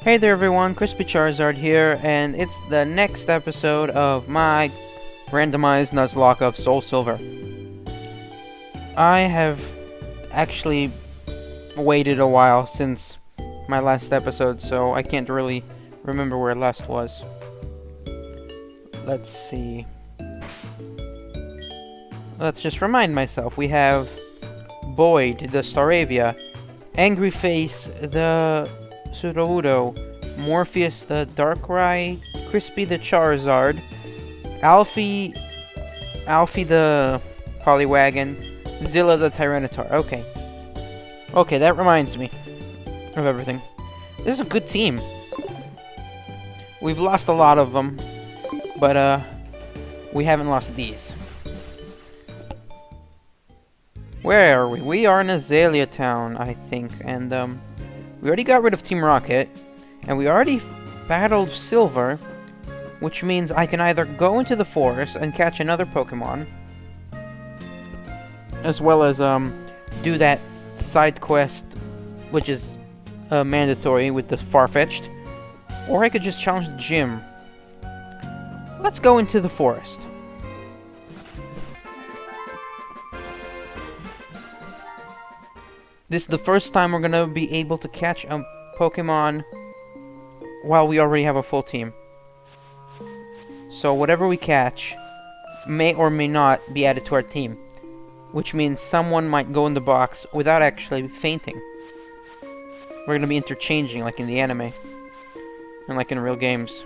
Hey there everyone, Chrispylocke here, and it's the next episode of my randomized Nuzlocke of SoulSilver. I have actually waited a while since my last episode, so I can't really remember where it last was. Let's see. Let's just remind myself. We have Boyd, the Staravia, Angry Face, the Sudowoodo, Morpheus the Darkrai, Crispy the Charizard, Alfie the Poliwagon, Zilla the Tyranitar. Okay, that reminds me of everything. This is a good team. We've lost a lot of them, but we haven't lost these. Where are we? We are in Azalea Town, I think, and we already got rid of Team Rocket, and we already battled Silver, which means I can either go into the forest and catch another Pokemon, as well as do that side quest, which is mandatory with the Farfetch'd, or I could just challenge the gym. Let's go into the forest. This is the first time we're gonna be able to catch a Pokemon while we already have a full team. So whatever we catch may or may not be added to our team, which means someone might go in the box without actually fainting. We're gonna be interchanging like in the anime and like in real games.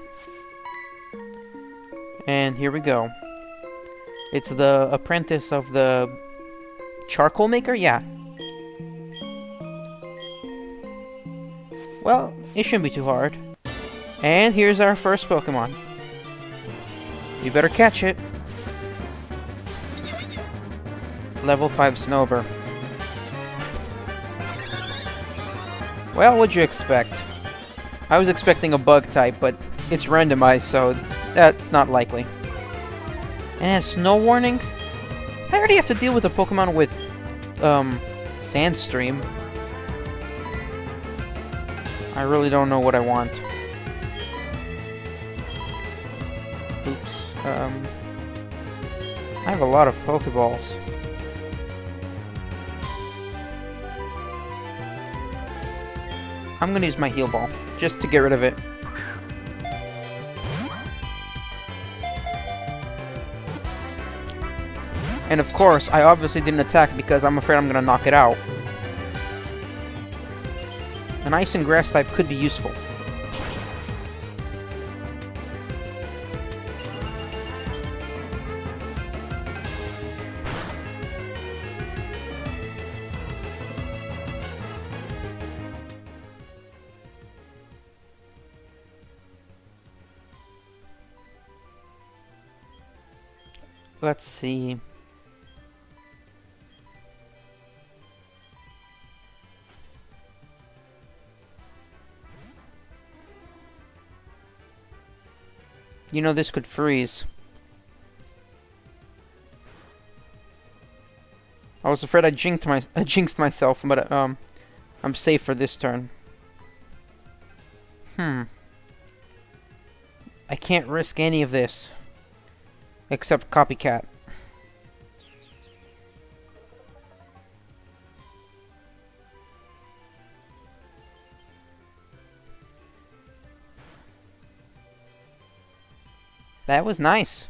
And here we go. It's the apprentice of the charcoal maker? Yeah. Well, it shouldn't be too hard. And here's our first Pokemon. You better catch it. Level 5 Snover. Well, what'd you expect? I was expecting a bug type, but it's randomized, so that's not likely. And it has Snow Warning? I already have to deal with a Pokemon with, Sandstream. I really don't know what I want. Oops. I have a lot of Pokeballs. I'm gonna use my Heal Ball, just to get rid of it. And of course, I obviously didn't attack because I'm afraid I'm gonna knock it out. An Ice and Grass type could be useful. Let's see. You know, this could freeze. I was afraid I jinxed myself, but I'm safe for this turn. I can't risk any of this. Except Copycat. That was nice.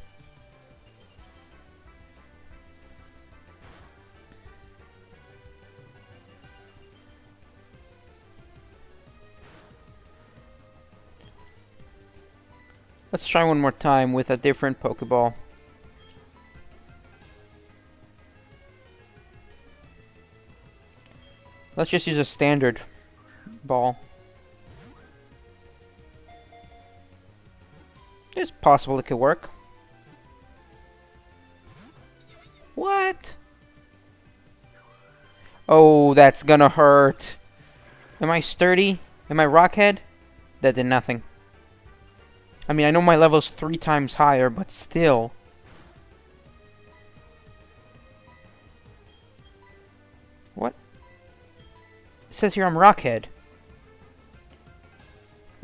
Let's try one more time with a different Pokeball. Let's just use a standard ball. It's possible it could work. What? Oh, that's gonna hurt. Am I sturdy? Am I Rockhead? That did nothing. I mean, I know my level's 3 times higher, but still. What? It says here I'm Rockhead.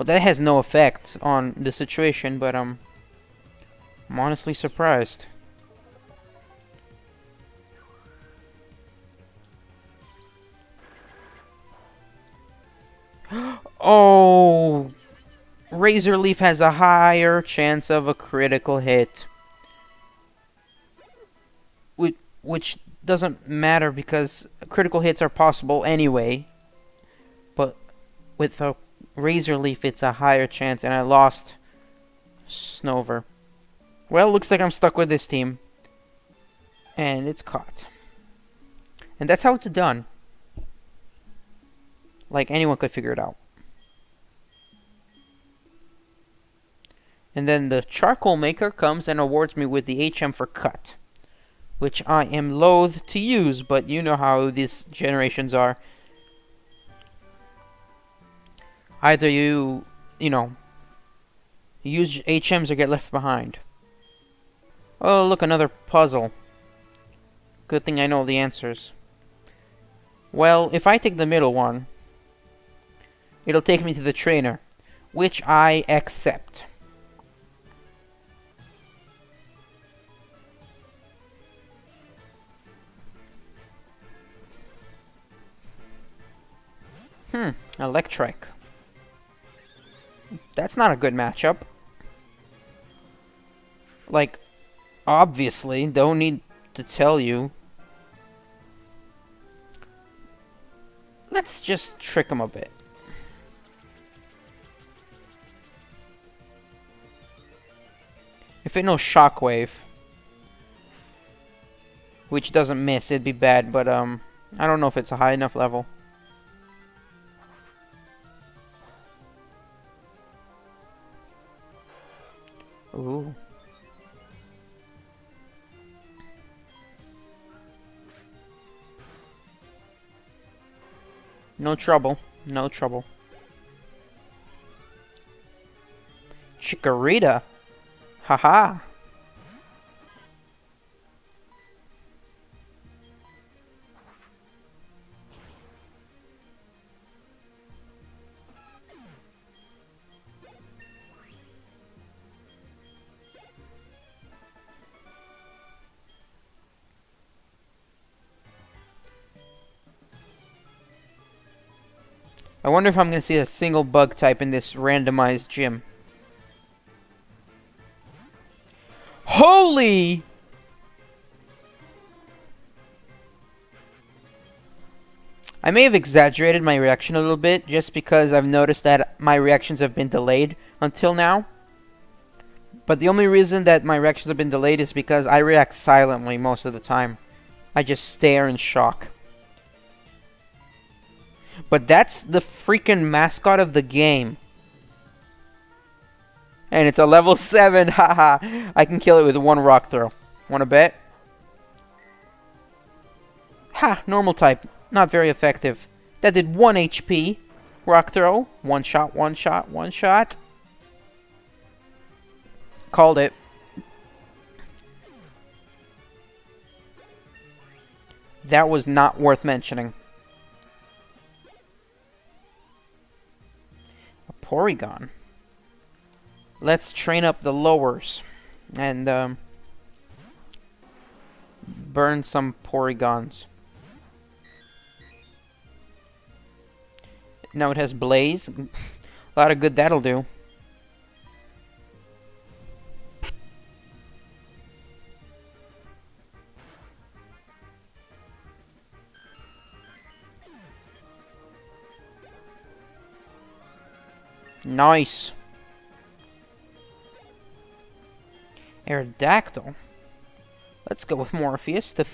Well, that has no effect on the situation, but I'm honestly surprised. Oh, Razor Leaf has a higher chance of a critical hit. Which doesn't matter because critical hits are possible anyway. But with a Razor Leaf, it's a higher chance, and I lost Snover. Well, looks like I'm stuck with this team. And it's caught. And that's how it's done. Like, anyone could figure it out. And then the charcoal maker comes and awards me with the HM for cut, which I am loath to use, but you know how these generations are. Either you use HMs or get left behind. Oh, look, another puzzle. Good thing I know the answers. Well, if I take the middle one, it'll take me to the trainer, which I accept. Electric. That's not a good matchup. Like, obviously, don't need to tell you. Let's just trick him a bit. If it knows Shockwave, which doesn't miss, it'd be bad, but I don't know if it's a high enough level. Ooh. No trouble. No trouble. Chikorita. Haha. I wonder if I'm going to see a single bug type in this randomized gym. Holy! I may have exaggerated my reaction a little bit just because I've noticed that my reactions have been delayed until now. But the only reason that my reactions have been delayed is because I react silently most of the time. I just stare in shock. But that's the freaking mascot of the game. And it's a level 7, haha. I can kill it with one rock throw. Wanna bet? Ha, normal type. Not very effective. That did 1 HP. Rock throw. One shot, one shot, one shot. Called it. That was not worth mentioning. A Porygon. Let's train up the lowers and burn some Porygons. Now it has Blaze. A lot of good that'll do. Nice. Aerodactyl. Let's go with Morpheus to,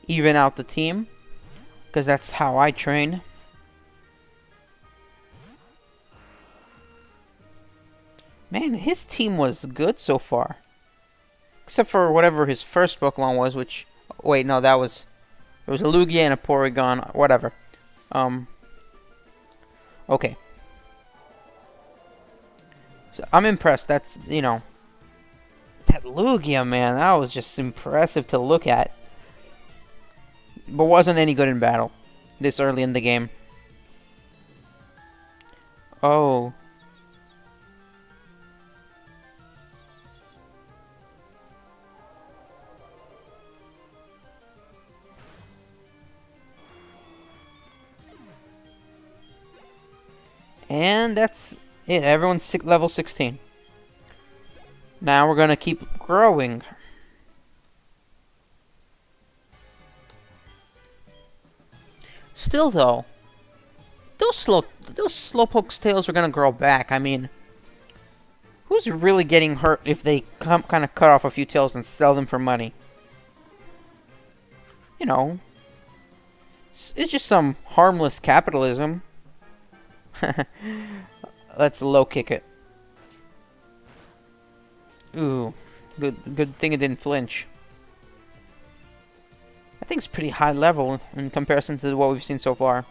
even out the team. Because that's how I train. Man, his team was good so far. Except for whatever his first Pokemon was, which... Wait, no, that was... It was a Lugia and a Porygon, whatever. Okay. So I'm impressed. That's, that Lugia, man, that was just impressive to look at. But wasn't any good in battle this early in the game. Oh. And that's it. Everyone's level 16. Now we're gonna keep growing. Still though, those Slowpoke's tails are gonna grow back. I mean, who's really getting hurt if they kind of cut off a few tails and sell them for money? You know, it's just some harmless capitalism. Let's low kick it. Ooh, good thing it didn't flinch. I think it's pretty high level in comparison to what we've seen so far.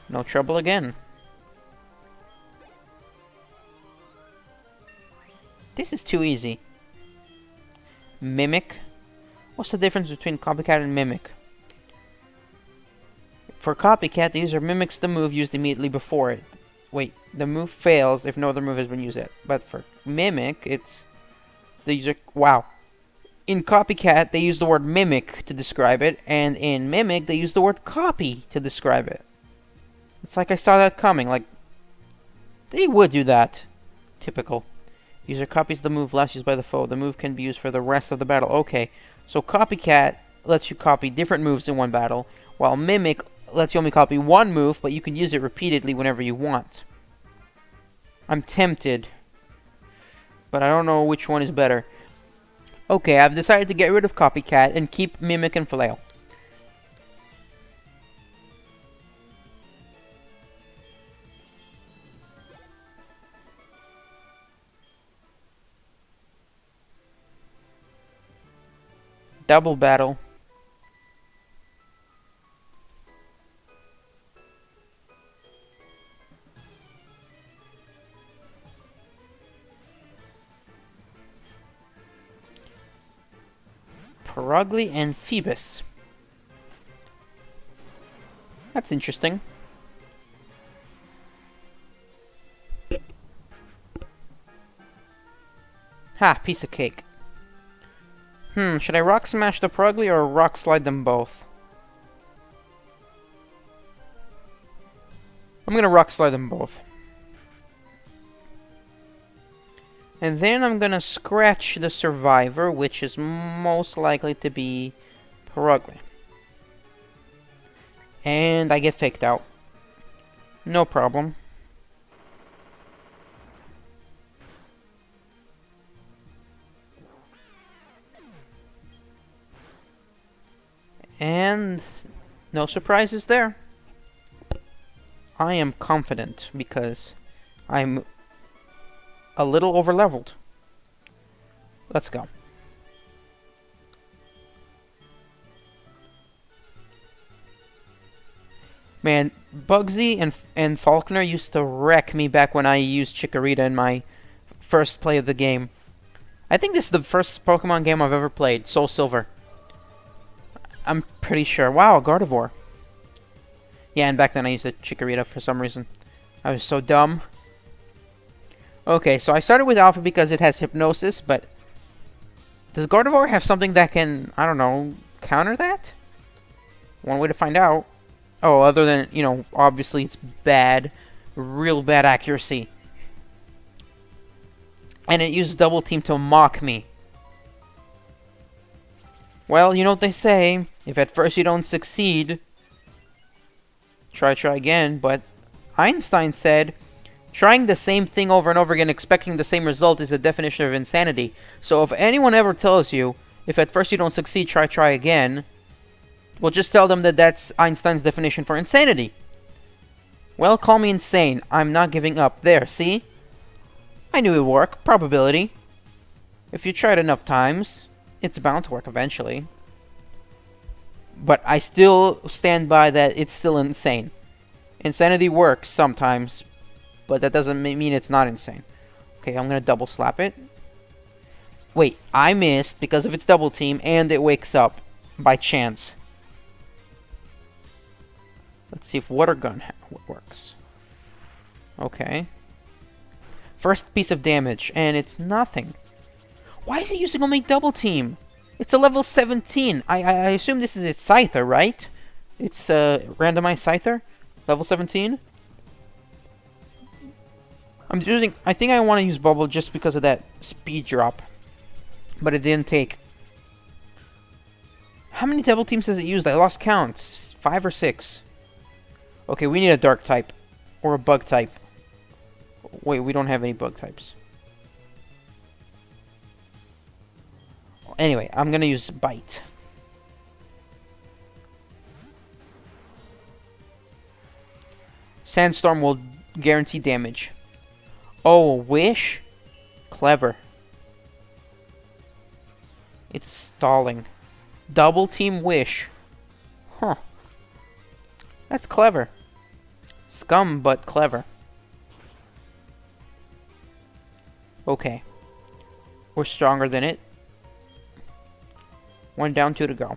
No trouble again. This is too easy. Mimic? What's the difference between Copycat and Mimic? For Copycat, the user mimics the move used immediately before it. Wait, the move fails if no other move has been used yet. But for Mimic, it's the user... Wow. In Copycat, they use the word Mimic to describe it, and in Mimic, they use the word Copy to describe it. It's like I saw that coming, like... They would do that. Typical. The user copies the move last used by the foe. The move can be used for the rest of the battle. Okay, so Copycat lets you copy different moves in one battle, while Mimic lets you only copy one move, but you can use it repeatedly whenever you want. I'm tempted, but I don't know which one is better. Okay, I've decided to get rid of Copycat and keep Mimic and Flail. Double battle. Perugly and Phoebus. That's interesting. Ha, piece of cake. Should I Rock Smash the Perugly or Rock Slide them both? I'm gonna Rock Slide them both. And then I'm gonna scratch the Survivor, which is most likely to be Perugly. And I get faked out. No problem. And no surprises there. I am confident because I'm a little overleveled. Let's go. Man, Bugsy and Faulkner used to wreck me back when I used Chikorita in my first play of the game. I think this is the first Pokemon game I've ever played, SoulSilver. I'm pretty sure. Wow, a Gardevoir. Yeah, and back then I used a Chikorita for some reason. I was so dumb. Okay, so I started with Alpha because it has Hypnosis, but... Does Gardevoir have something that can, I don't know, counter that? One way to find out. Oh, other than, you know, obviously it's bad. Real bad accuracy. And it used Double Team to mock me. Well, you know what they say. If at first you don't succeed, try again. But Einstein said, trying the same thing over and over again, expecting the same result is the definition of insanity. So if anyone ever tells you, if at first you don't succeed, try again, well, just tell them that that's Einstein's definition for insanity. Well, call me insane. I'm not giving up. There, see? I knew it would work. Probability. If you try it enough times, it's bound to work eventually. But I still stand by that it's still insane. Insanity works sometimes, but that doesn't mean it's not insane. Okay, I'm going to double slap it. Wait, I missed because of its double team, and it wakes up by chance. Let's see if water gun works. Okay. First piece of damage, and it's nothing. Why is it using only double team? It's a level 17. I assume this is its Scyther, right? It's randomized Scyther, level 17. I think I want to use Bubble just because of that speed drop. But it didn't take. How many double teams has it used? I lost count. 5 or 6. Okay, we need a dark type. Or a bug type. Wait, we don't have any bug types. Anyway, I'm gonna use Bite. Sandstorm will guarantee damage. Oh, Wish? Clever. It's stalling. Double team Wish. Huh. That's clever. Scum, but clever. Okay. We're stronger than it. 1 down, 2 to go.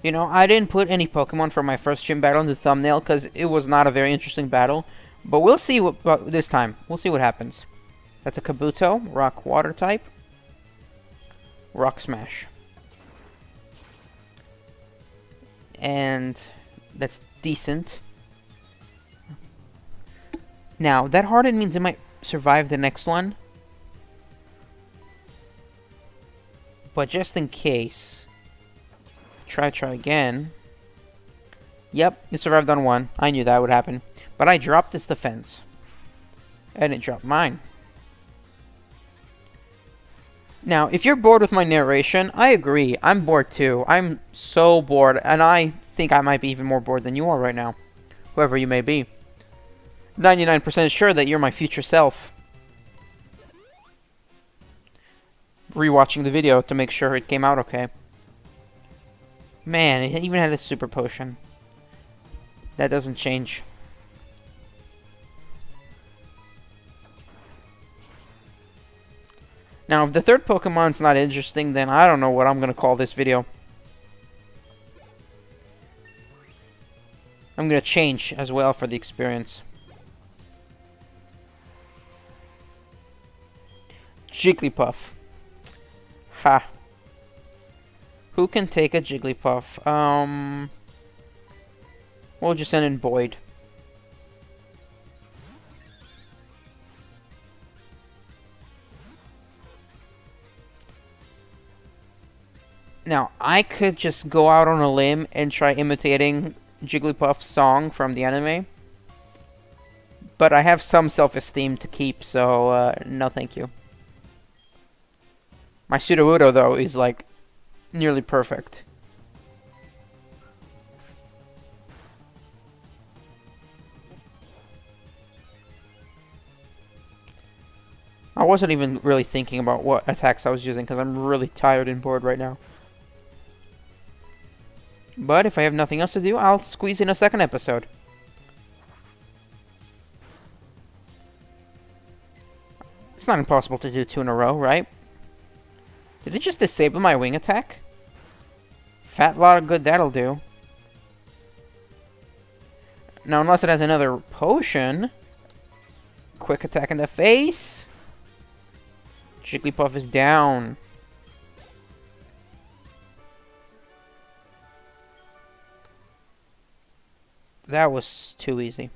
You know, I didn't put any Pokemon for my first gym battle in the thumbnail because it was not a very interesting battle. But we'll see what this time. We'll see what happens. That's a Kabuto, Rock Water type. Rock Smash. And that's decent. Now, that hardened means it might survive the next one. But just in case... Try again. Yep, it survived on 1. I knew that would happen. But I dropped its defense. And it dropped mine. Now, if you're bored with my narration, I agree. I'm bored too. I'm so bored. And I think I might be even more bored than you are right now. Whoever you may be. 99% sure that you're my future self. Rewatching the video to make sure it came out okay. Man, it even had a super potion. That doesn't change. Now, if the third Pokemon's not interesting, then I don't know what I'm going to call this video. I'm going to change as well for the experience. Jigglypuff. Ha. Who can take a Jigglypuff? We'll just send in Boyd. Now, I could just go out on a limb and try imitating Jigglypuff's song from the anime. But I have some self-esteem to keep, so no thank you. My Sudowoodo, though, is like nearly perfect. I wasn't even really thinking about what attacks I was using because I'm really tired and bored right now. But if I have nothing else to do, I'll squeeze in a second episode. It's not impossible to do 2 in a row, right? Did it just disable my wing attack? Fat lot of good that'll do. Now, unless it has another potion. Quick attack in the face. Jigglypuff is down. That was too easy.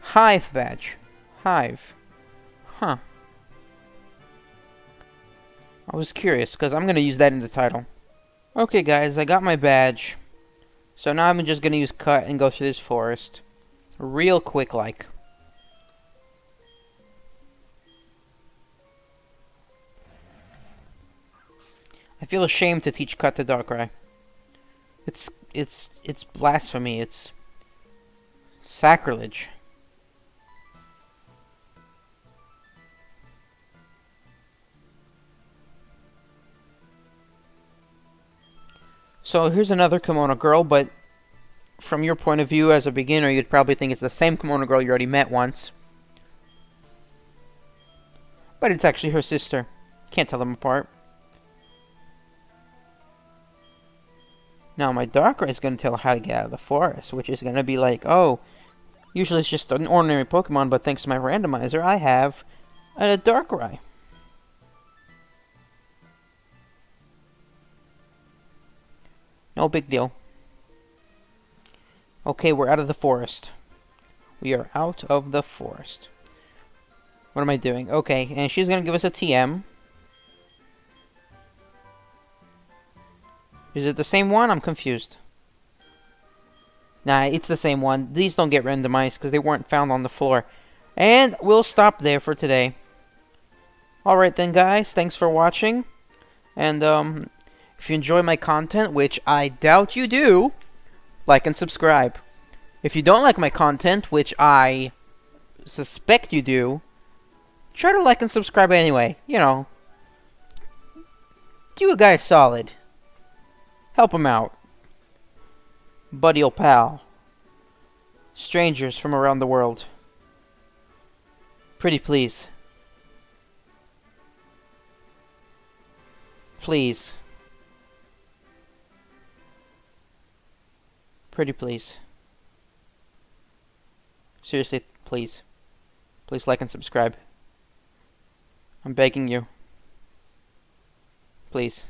Hive badge. Hive. Huh. I was curious, because I'm going to use that in the title. Okay, guys, I got my badge. So now I'm just going to use Cut and go through this forest. Real quick, like. I feel ashamed to teach Cut to Darkrai. It's blasphemy. It's sacrilege. So here's another kimono girl, but from your point of view as a beginner, you'd probably think it's the same kimono girl you already met once. But it's actually her sister. Can't tell them apart. Now my Darkrai is going to tell her how to get out of the forest, which is going to be like, oh, usually it's just an ordinary Pokemon, but thanks to my randomizer, I have a Darkrai. No big deal. Okay, we're out of the forest. We are out of the forest. What am I doing? Okay, and she's going to give us a TM. Is it the same one? I'm confused. Nah, it's the same one. These don't get randomized because they weren't found on the floor. And we'll stop there for today. Alright then, guys. Thanks for watching. And, if you enjoy my content, which I doubt you do, like and subscribe. If you don't like my content, which I suspect you do, try to like and subscribe anyway. You know, do a guy solid. Help him out. Buddy ol' pal. Strangers from around the world. Pretty please. Please. Pretty please. Seriously, please. Please like and subscribe. I'm begging you. Please.